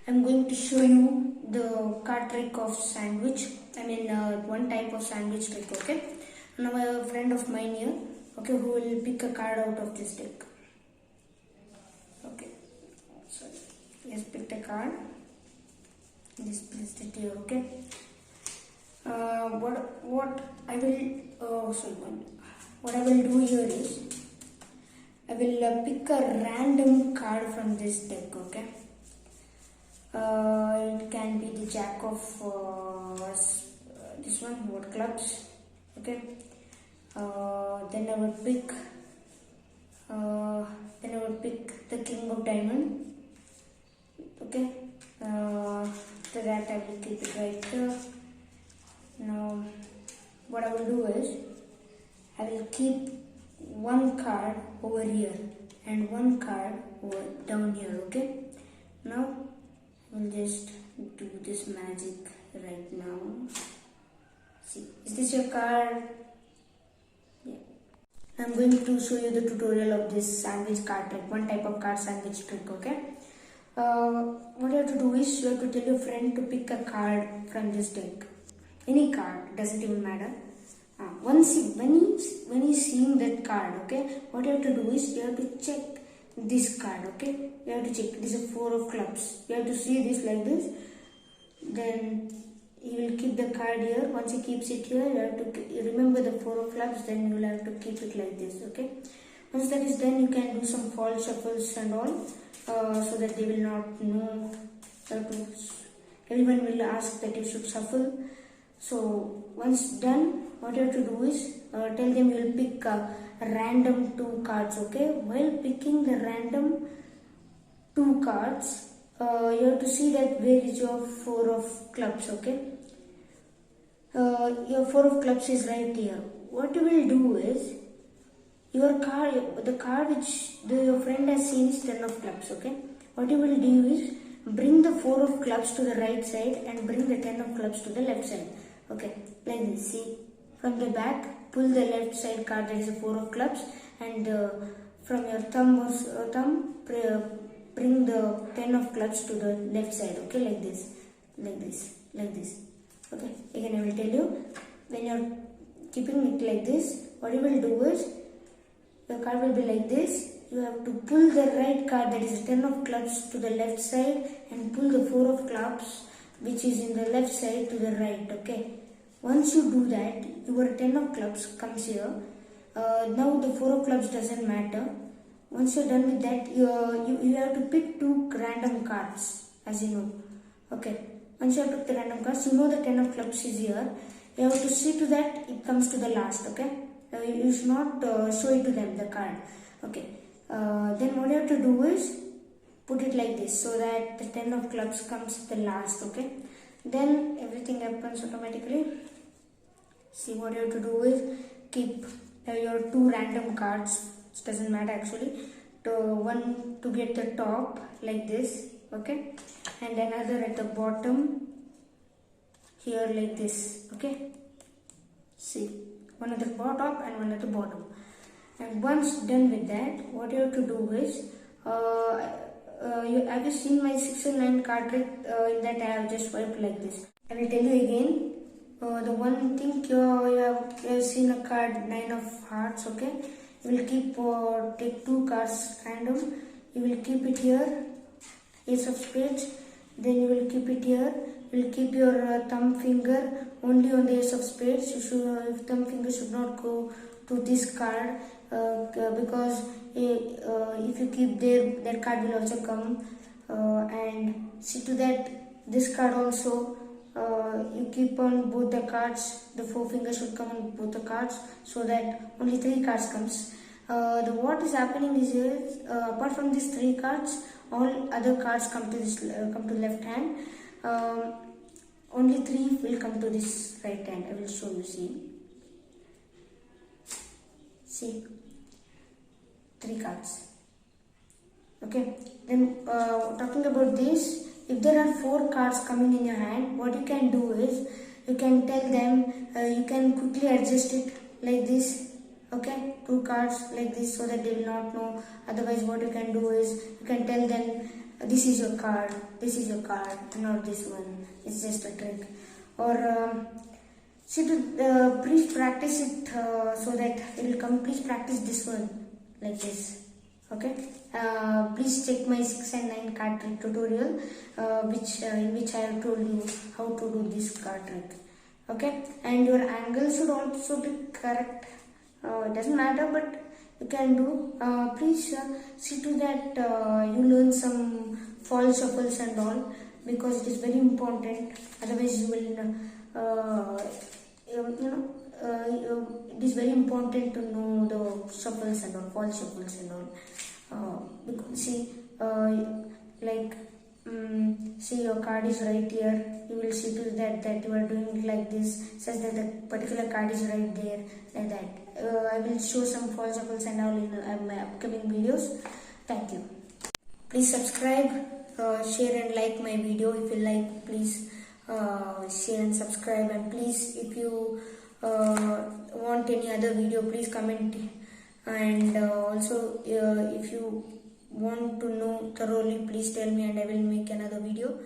I'm going to show you the card trick of sandwich. One type of sandwich trick, okay? Now a friend of mine here, okay, who will pick a card out of this deck. Okay, so he has picked a card. Just placed it here, okay? What I will do here is I will pick a random card from this deck, okay? It can be the jack of this one, what clubs, okay? Then I would pick the king of diamond, okay? After that I will keep it right here. Now what I will do is I will keep one card over here and one card over down here, okay? Now we'll just do this magic right now. See, is this your card? Yeah. I'm going to show you the tutorial of this sandwich card trick, one type of card sandwich trick, okay? What you have to do is you have to tell your friend to pick a card from this deck. Any card, doesn't even matter. When he's seeing that card, okay, what you have to do is you have to check this card, okay? You have to check. This is 4 of clubs. You have to see this like this. Then he will keep the card here. Once he keeps it here, you have to remember the 4 of clubs. Then you will have to keep it like this, okay? Once that is done, you can do some false shuffles and all, so that they will not know. Everyone will ask that you should shuffle. So once done, what you have to do is tell them you will pick a random 2 cards, okay? While picking the random 2 cards, you have to see that where is your 4 of clubs, okay? Your 4 of clubs is right here. What you will do is your card, the card which your friend has seen is 10 of clubs, okay? What you will do is bring the 4 of clubs to the right side and bring the 10 of clubs to the left side. Okay, like this. See, from the back, pull the left side card, that is a 4 of clubs, and from your thumb, bring the 10 of clubs to the left side. Okay, like this, like this, like this. Okay, again I will tell you, when you are keeping it like this, what you will do is, your card will be like this. You have to pull the right card, that is 10 of clubs, to the left side, and pull the 4 of clubs, which is in the left side, to the right, okay? Once you do that, your 10 of clubs comes here. Now the 4 of clubs doesn't matter. Once you're done with that, you have to pick 2 random cards, as you know, okay? Once you have picked the random cards, you know the 10 of clubs is here. You have to see to that it comes to the last, okay? You should not show it to them, the card, okay? Then what you have to do is put it like this, so that the 10 of clubs comes the last, okay? Then everything happens automatically. See, what you have to do is keep your 2 random cards, it doesn't matter actually, one to get the top like this, okay? And another at the bottom here like this, okay? See, one at the top and one at the bottom. And once done with that, what you have to do is have you seen my 6 and 9 card trick? In that I have just swiped like this. I will tell you again. The one thing you have seen a card 9 of hearts, okay? You will take 2 cards random. You will keep it here, ace of spades. Then you will keep it here. You will keep your thumb finger only on the ace of spades. Your thumb finger should not go to this card, because if you keep there, that card will also come, and see to that this card also, you keep on both the cards, the 4 fingers should come on both the cards, so that only 3 cards comes. What is happening is here, apart from these 3 cards, all other cards come to this come to left hand. Only 3 will come to this right hand. I will show you. See, 3 cards. Okay. Then talking about this, if there are 4 cards coming in your hand, what you can do is you can tell them, you can quickly adjust it like this, okay? 2 cards like this, so that they will not know. Otherwise, what you can do is you can tell them this is your card, this is your card, not this one. It's just a trick. Or please practice it so that it will come. Please practice this one like this. Okay. Please check my 6 and 9 card trick tutorial, in which I have told you how to do this card trick. Okay. And your angle should also be correct. It doesn't matter, but you can do. Please see to that you learn some false shuffles and all, because it is very important. Otherwise, you will it is very important to know the shuffles and all, false shuffles and all. Because see, see, your card is right here. You will see to that you are doing it like this, such that the particular card is right there, like that. I will show some false shuffles and all in my upcoming videos. Thank you. Please subscribe, share and like my video. If you like, please share and subscribe. And please, if you want any other video, please comment. And also, if you want to know thoroughly, please tell me and I will make another video.